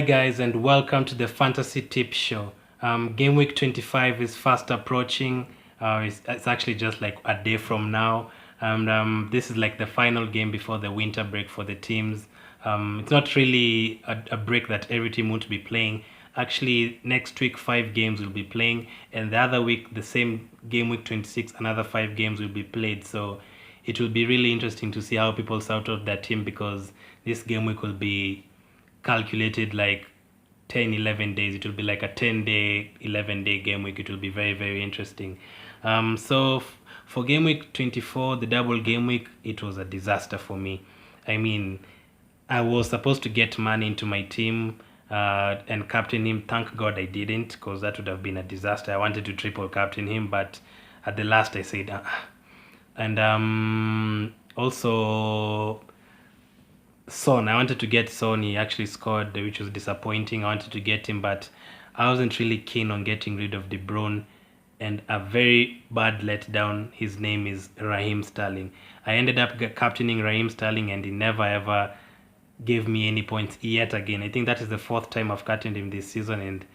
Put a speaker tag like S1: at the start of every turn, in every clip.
S1: Hi guys, and welcome to the Fantasy Tip Show. Game week 25 is fast approaching. It's actually just like a day from now, and this is like the final game before the winter break for the teams. It's not really a break that every team won't be playing. Actually, next week 5 games will be playing, and the other week, the same game week 26, another 5 games will be played. So it will be really interesting to see how people sort out their team, because this game week will be calculated like 10-11 days. It will be like a 10-day 11-day game week. It will be very, very interesting. For game week 24, the double game week, it was a disaster for me. I mean, I was supposed to get money into my team and captain him. Thank God I didn't, because that would have been a disaster. I wanted to triple captain him, but at the last I said and also Son. I wanted to get Son. He actually scored, which was disappointing. I wanted to get him, but I wasn't really keen on getting rid of De Bruyne. And a very bad letdown, his name is Raheem Sterling. I ended up captaining Raheem Sterling, and he never ever gave me any points yet again. I think that is the 4th time I've captained him this season, and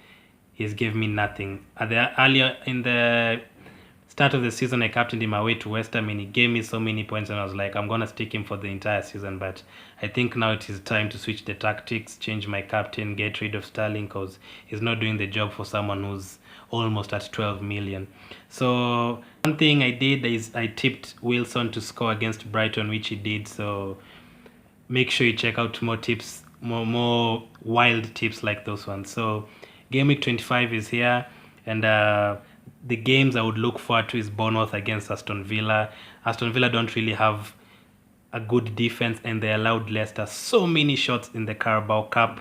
S1: he's gave me nothing. Earlier in the start of the season, I captained him away to West Ham, and he gave me so many points, and I was like, I'm gonna stick him for the entire season. But I think now it is time to switch the tactics, change my captain, get rid of Sterling, because he's not doing the job for someone who's almost at 12 million. So one thing I did is I tipped Wilson to score against Brighton, which he did. So make sure you check out more tips, more wild tips like those ones. So game week 25 is here, and the games I would look forward to is Bournemouth against Aston Villa. Aston Villa don't really have a good defense, and they allowed Leicester so many shots in the Carabao Cup.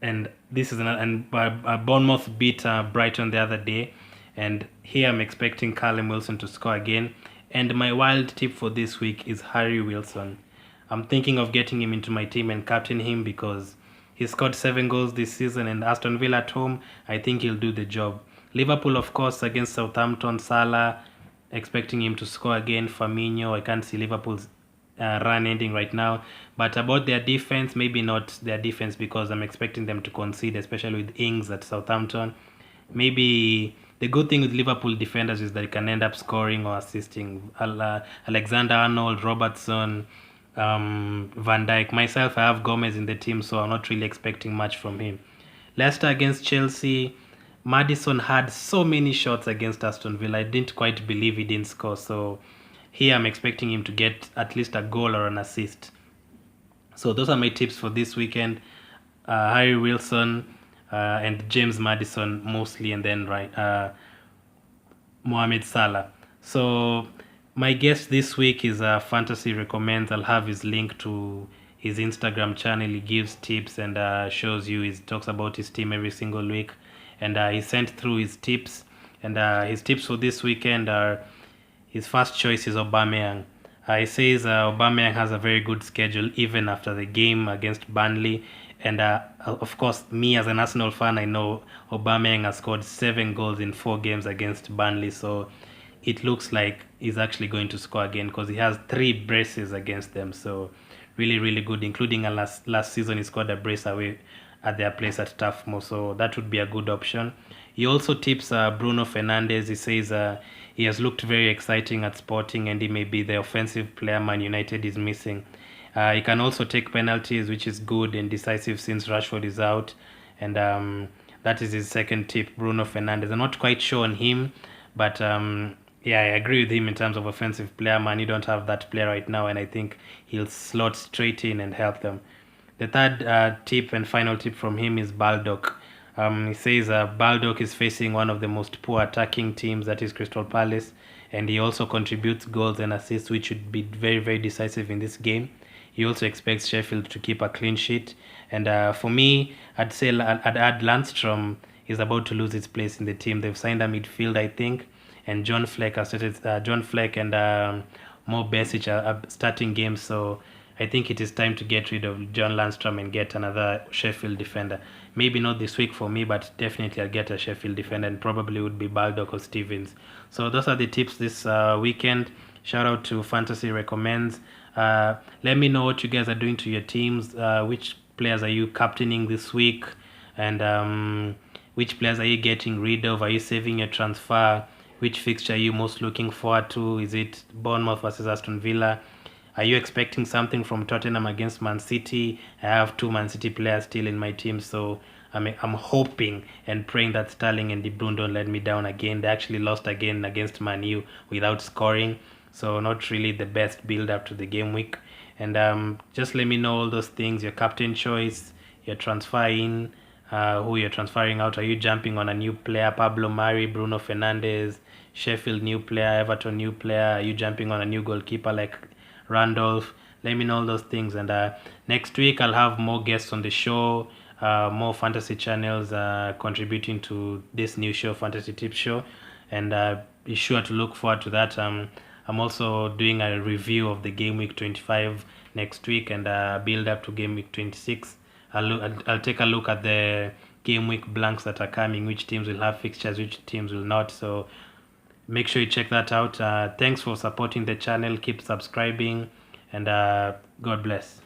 S1: And this is Bournemouth beat Brighton the other day, and here I'm expecting Callum Wilson to score again. And my wild tip for this week is Harry Wilson. I'm thinking of getting him into my team and captain him, because he scored 7 goals this season, and Aston Villa at home, I think he'll do the job. Liverpool, of course, against Southampton. Salah, expecting him to score again. Firmino, I can't see Liverpool's run ending right now. But about their defense, maybe not their defense, because I'm expecting them to concede, especially with Ings at Southampton. Maybe the good thing with Liverpool defenders is that they can end up scoring or assisting. Alexander-Arnold, Robertson, Van Dijk. Myself, I have Gomez in the team, so I'm not really expecting much from him. Leicester against Chelsea. Maddison had so many shots against Aston Villa. I didn't quite believe he didn't score. So here I'm expecting him to get at least a goal or an assist. So those are my tips for this weekend. Harry Wilson and James Maddison mostly, and then Mohamed Salah. So my guest this week is Fantasy Recommends. I'll have his link to his Instagram channel. He gives tips and shows you. He talks about his team every single week. And he sent through his tips. And his tips for this weekend are, his first choice is Aubameyang. He says Aubameyang has a very good schedule even after the game against Burnley. And of course, me as an Arsenal fan, I know Aubameyang has scored 7 goals in 4 games against Burnley. So it looks like he's actually going to score again, because he has 3 braces against them. So really, really good, including last season he scored a brace away at their place at Turf Moor. So that would be a good option. He also tips Bruno Fernandez. He says he has looked very exciting at Sporting, and he may be the offensive player Man United is missing. He can also take penalties, which is good and decisive since Rashford is out. And that is his second tip, Bruno Fernandez. I'm not quite sure on him, but yeah, I agree with him in terms of offensive player Man. You don't have that player right now, and I think he'll slot straight in and help them. The third tip and final tip from him is Baldock. He says Baldock is facing one of the most poor attacking teams, that is Crystal Palace, and he also contributes goals and assists, which should be very, very decisive in this game. He also expects Sheffield to keep a clean sheet. And for me, I'd add Landstrom is about to lose his place in the team. They've signed a midfield, I think, and John Fleck and Mo Besic are starting games. So I think it is time to get rid of John Landstrom and get another Sheffield defender. Maybe not this week for me, but definitely I'll get a Sheffield defender, and probably would be Baldock or Stevens. So those are the tips this weekend. Shout out to Fantasy Recommends. Let me know what you guys are doing to your teams, which players are you captaining this week, and which players are you getting rid of? Are you saving your transfer? Which fixture are you most looking forward to? Is it Bournemouth versus Aston Villa? Are you expecting something from Tottenham against Man City? I have 2 Man City players still in my team, so I'm hoping and praying that Sterling and De Bruyne don't let me down again. They actually lost again against Man U without scoring, so not really the best build up to the game week. And just let me know all those things: your captain choice, your transfer in, who you're transferring out. Are you jumping on a new player, Pablo Mari, Bruno Fernandez, Sheffield new player, Everton new player? Are you jumping on a new goalkeeper like Randolph? Let me know all those things. And next week I'll have more guests on the show, more fantasy channels contributing to this new show, Fantasy Tips Show. And be sure to look forward to that. I'm also doing a review of the Game Week 25 next week, and build up to Game Week 26. I'll take a look at the Game Week blanks that are coming, which teams will have fixtures, which teams will not. So make sure you check that out. Thanks for supporting the channel. Keep subscribing, and God bless.